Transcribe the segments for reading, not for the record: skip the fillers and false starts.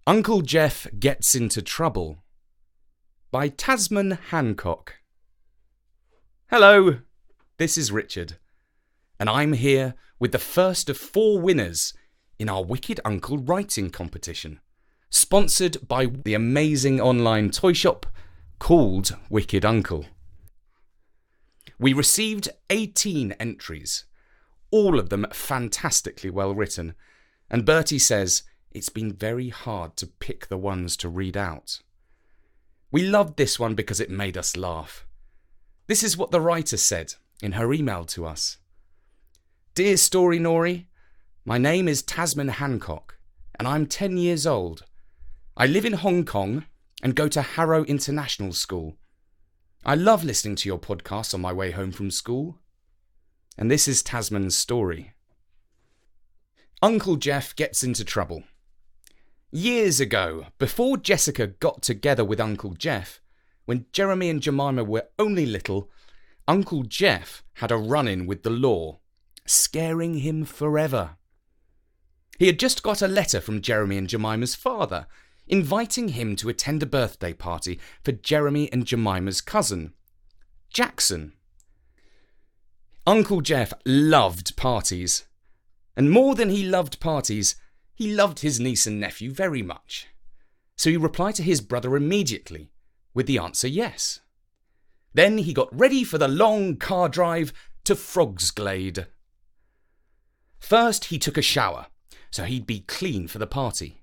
Uncle Jeff Gets into Trouble by Tasman Hancock. Hello, this is Richard, and I'm here with the first of 4 winners in our Wicked Uncle writing competition, sponsored by the amazing online toy shop called Wicked Uncle. We received 18 entries, all of them fantastically well written, and Bertie says it's been very hard to pick the ones to read out. We loved this one because it made us laugh. This is what the writer said in her email to us. Dear Story Nori, my name is Tasman Hancock and I'm 10 years old. I live in Hong Kong and go to Harrow International School. I love listening to your podcast on my way home from school. And this is Tasman's story. Uncle Jeff Gets into Trouble. Years ago, before Jessica got together with Uncle Jeff, when Jeremy and Jemima were only little, Uncle Jeff had a run-in with the law, scaring him forever. He had just got a letter from Jeremy and Jemima's father, inviting him to attend a birthday party for Jeremy and Jemima's cousin, Jackson. Uncle Jeff loved parties, and more than he loved parties, he loved his niece and nephew very much. So he replied to his brother immediately, with the answer yes. Then he got ready for the long car drive to Frogsglade. First he took a shower, so he'd be clean for the party.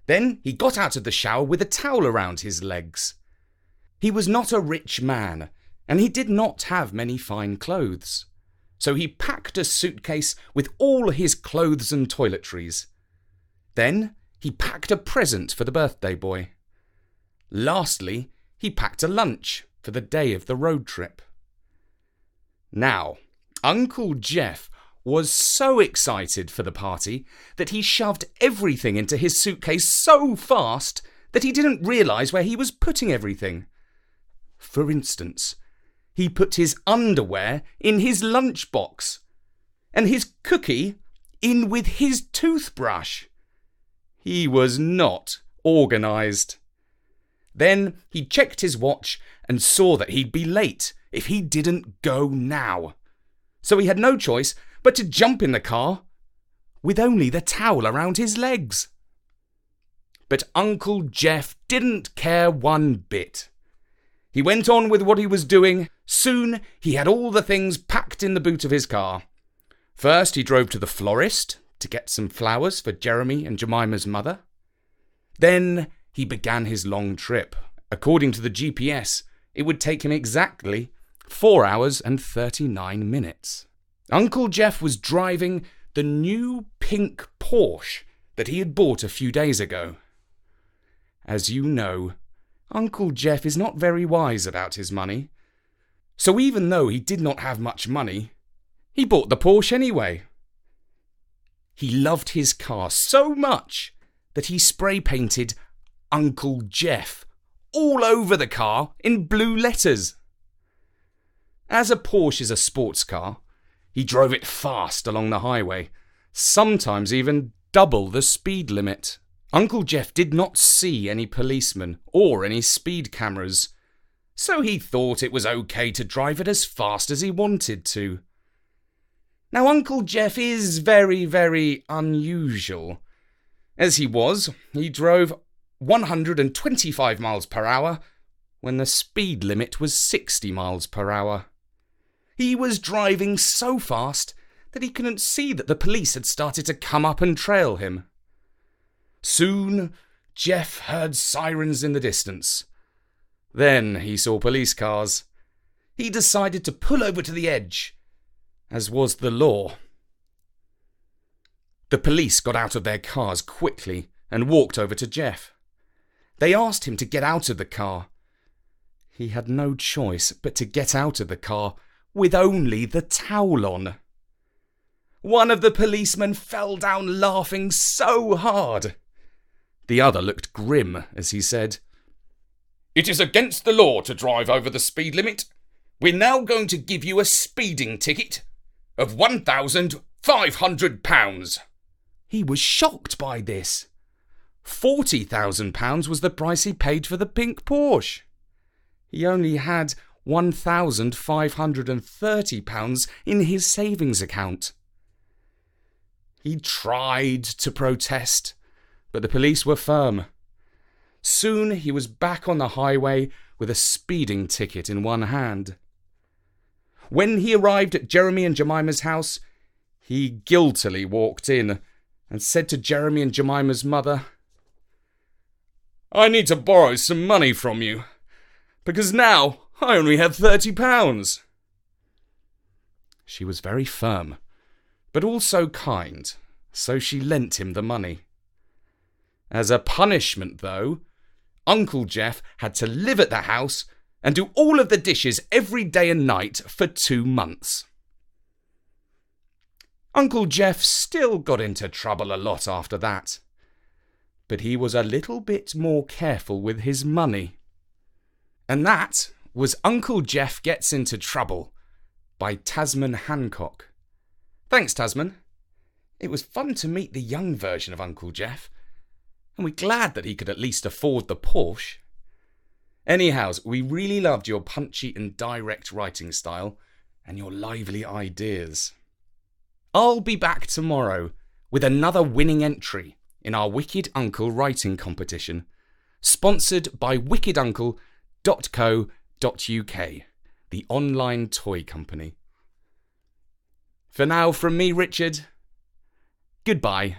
Then he got out of the shower with a towel around his legs. He was not a rich man, and he did not have many fine clothes. So he packed a suitcase with all his clothes and toiletries. Then he packed a present for the birthday boy. Lastly, he packed a lunch for the day of the road trip. Now, Uncle Jeff was so excited for the party that he shoved everything into his suitcase so fast that he didn't realise where he was putting everything. For instance, he put his underwear in his lunchbox and his cookie in with his toothbrush. He was not organised. Then he checked his watch and saw that he'd be late if he didn't go now. So he had no choice but to jump in the car with only the towel around his legs. But Uncle Jeff didn't care one bit. He went on with what he was doing. Soon he had all the things packed in the boot of his car. First he drove to the florist to get some flowers for Jeremy and Jemima's mother. Then he began his long trip. According to the GPS, it would take him exactly 4 hours and 39 minutes. Uncle Jeff was driving the new pink Porsche that he had bought a few days ago. As you know, Uncle Jeff is not very wise about his money. So even though he did not have much money, he bought the Porsche anyway. He loved his car so much that he spray painted Uncle Jeff all over the car in blue letters. As a Porsche is a sports car, he drove it fast along the highway, sometimes even double the speed limit. Uncle Jeff did not see any policemen or any speed cameras, so he thought it was okay to drive it as fast as he wanted to. Now, Uncle Jeff is very, very unusual. As he drove 125 miles per hour when the speed limit was 60 miles per hour. He was driving so fast that he couldn't see that the police had started to come up and trail him. Soon, Jeff heard sirens in the distance. Then he saw police cars. He decided to pull over to the edge, as was the law. The police got out of their cars quickly and walked over to Jeff. They asked him to get out of the car. He had no choice but to get out of the car with only the towel on. One of the policemen fell down laughing so hard. The other looked grim as he said, "It is against the law to drive over the speed limit. We're now going to give you a speeding ticket of £1,500. He was shocked by this. £40,000 was the price he paid for the pink Porsche. He only had £1,530 in his savings account. He tried to protest, but the police were firm. Soon he was back on the highway with a speeding ticket in one hand. When he arrived at Jeremy and Jemima's house, he guiltily walked in and said to Jeremy and Jemima's mother, "I need to borrow some money from you, because now I only have £30. She was very firm, but also kind, so she lent him the money. As a punishment, though, Uncle Jeff had to live at the house and do all of the dishes every day and night for 2 months. Uncle Jeff still got into trouble a lot after that, but he was a little bit more careful with his money. And that was Uncle Jeff Gets Into Trouble by Tasman Hancock. Thanks, Tasman. It was fun to meet the young version of Uncle Jeff, and we're glad that he could at least afford the Porsche. Anyhows, we really loved your punchy and direct writing style and your lively ideas. I'll be back tomorrow with another winning entry in our Wicked Uncle writing competition, sponsored by wickeduncle.co.uk, the online toy company. For now, from me, Richard, goodbye.